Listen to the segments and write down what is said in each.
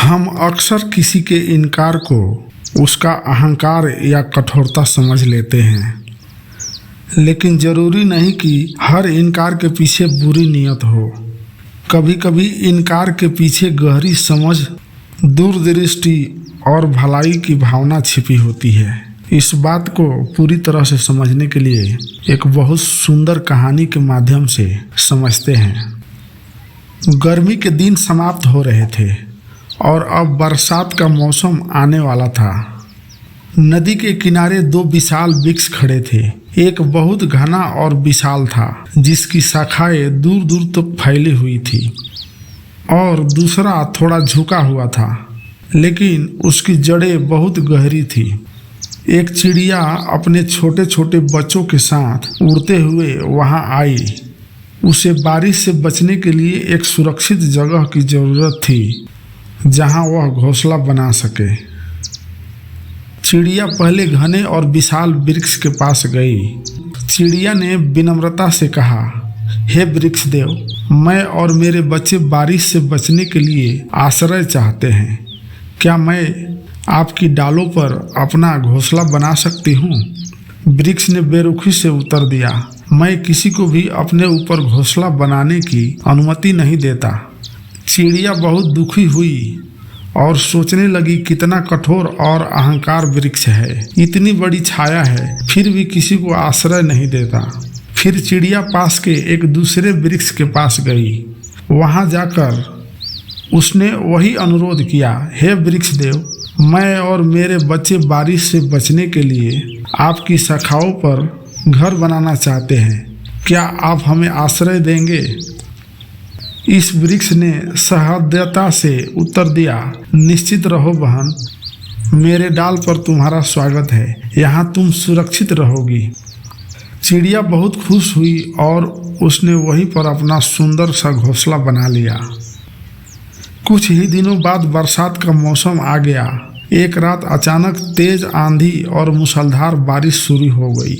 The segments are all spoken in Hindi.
हम अक्सर किसी के इनकार को उसका अहंकार या कठोरता समझ लेते हैं, लेकिन जरूरी नहीं कि हर इनकार के पीछे बुरी नीयत हो। कभी कभी इनकार के पीछे गहरी समझ, दूरदृष्टि और भलाई की भावना छिपी होती है। इस बात को पूरी तरह से समझने के लिए एक बहुत सुंदर कहानी के माध्यम से समझते हैं। गर्मी के दिन समाप्त हो रहे थे और अब बरसात का मौसम आने वाला था। नदी के किनारे दो विशाल वृक्ष खड़े थे। एक बहुत घना और विशाल था, जिसकी शाखाएं दूर दूर तक फैली हुई थी, और दूसरा थोड़ा झुका हुआ था, लेकिन उसकी जड़ें बहुत गहरी थी। एक चिड़िया अपने छोटे छोटे बच्चों के साथ उड़ते हुए वहां आई। उसे बारिश से बचने के लिए एक सुरक्षित जगह की जरूरत थी, जहां वह घोंसला बना सके। चिड़िया पहले घने और विशाल वृक्ष के पास गई। चिड़िया ने विनम्रता से कहा, हे वृक्ष देव, मैं और मेरे बच्चे बारिश से बचने के लिए आश्रय चाहते हैं। क्या मैं आपकी डालों पर अपना घोंसला बना सकती हूँ? वृक्ष ने बेरुखी से उत्तर दिया, मैं किसी को भी अपने ऊपर घोंसला बनाने की अनुमति नहीं देता। चिड़िया बहुत दुखी हुई और सोचने लगी, कितना कठोर और अहंकार वृक्ष है। इतनी बड़ी छाया है, फिर भी किसी को आश्रय नहीं देता। फिर चिड़िया पास के एक दूसरे वृक्ष के पास गई। वहां जाकर उसने वही अनुरोध किया, हे वृक्ष देव, मैं और मेरे बच्चे बारिश से बचने के लिए आपकी शाखाओं पर घर बनाना चाहते हैं। क्या आप हमें आश्रय देंगे? इस वृक्ष ने सहृदयता से उत्तर दिया, निश्चित रहो बहन, मेरे डाल पर तुम्हारा स्वागत है। यहाँ तुम सुरक्षित रहोगी। चिड़िया बहुत खुश हुई और उसने वहीं पर अपना सुंदर सा घोंसला बना लिया। कुछ ही दिनों बाद बरसात का मौसम आ गया। एक रात अचानक तेज आंधी और मूसलाधार बारिश शुरू हो गई।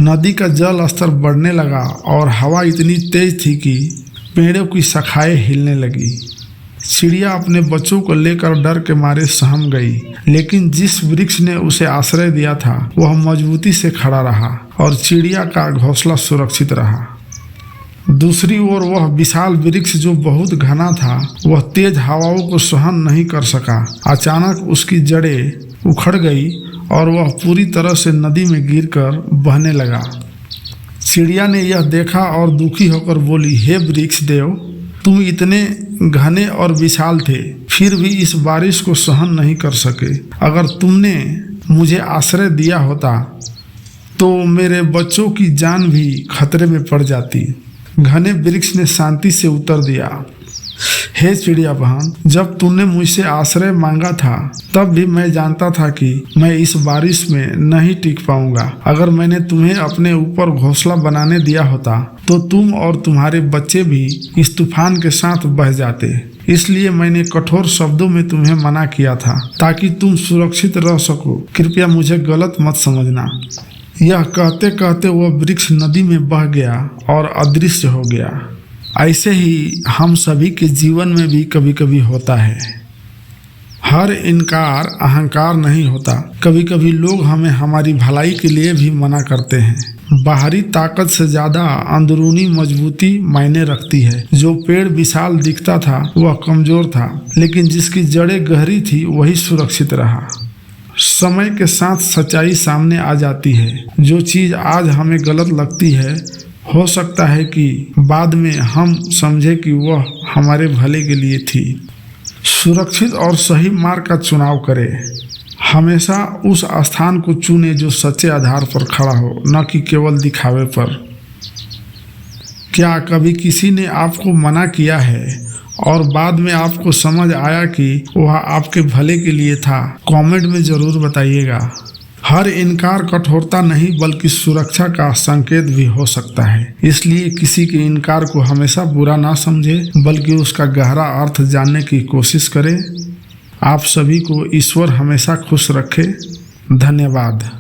नदी का जल स्तर बढ़ने लगा और हवा इतनी तेज थी कि पेड़ों की शाखाएं हिलने लगी। चिड़िया अपने बच्चों को लेकर डर के मारे सहम गई, लेकिन जिस वृक्ष ने उसे आश्रय दिया था वह मजबूती से खड़ा रहा और चिड़िया का घोंसला सुरक्षित रहा। दूसरी ओर वह विशाल वृक्ष जो बहुत घना था, वह तेज हवाओं को सहन नहीं कर सका। अचानक उसकी जड़ें उखड़ गई और वह पूरी तरह से नदी में गिरकर बहने लगा। चिड़िया ने यह देखा और दुखी होकर बोली, हे वृक्ष देव, तुम इतने घने और विशाल थे, फिर भी इस बारिश को सहन नहीं कर सके। अगर तुमने मुझे आश्रय दिया होता तो मेरे बच्चों की जान भी खतरे में पड़ जाती। घने वृक्ष ने शांति से उत्तर दिया, हे चिड़िया बहन, जब तुमने मुझसे आश्रय मांगा था तब भी मैं जानता था कि मैं इस बारिश में नहीं टिक पाऊंगा। अगर मैंने तुम्हें अपने ऊपर घोंसला बनाने दिया होता तो तुम और तुम्हारे बच्चे भी इस तूफान के साथ बह जाते। इसलिए मैंने कठोर शब्दों में तुम्हें मना किया था, ताकि तुम सुरक्षित रह सको। कृपया मुझे गलत मत समझना। यह कहते कहते वह वृक्ष नदी में बह गया और अदृश्य हो गया। ऐसे ही हम सभी के जीवन में भी कभी कभी होता है। हर इनकार अहंकार नहीं होता। कभी कभी लोग हमें हमारी भलाई के लिए भी मना करते हैं। बाहरी ताकत से ज्यादा अंदरूनी मजबूती मायने रखती है। जो पेड़ विशाल दिखता था वह कमजोर था, लेकिन जिसकी जड़ें गहरी थी वही सुरक्षित रहा। समय के साथ सच्चाई सामने आ जाती है। जो चीज आज हमें गलत लगती है, हो सकता है कि बाद में हम समझे कि वह हमारे भले के लिए थी। सुरक्षित और सही मार्ग का चुनाव करें। हमेशा उस स्थान को चुने जो सच्चे आधार पर खड़ा हो, न कि केवल दिखावे पर। क्या कभी किसी ने आपको मना किया है और बाद में आपको समझ आया कि वह आपके भले के लिए था? कमेंट में जरूर बताइएगा। हर इनकार कठोरता नहीं बल्कि सुरक्षा का संकेत भी हो सकता है। इसलिए किसी के इनकार को हमेशा बुरा ना समझे, बल्कि उसका गहरा अर्थ जानने की कोशिश करें। आप सभी को ईश्वर हमेशा खुश रखे। धन्यवाद।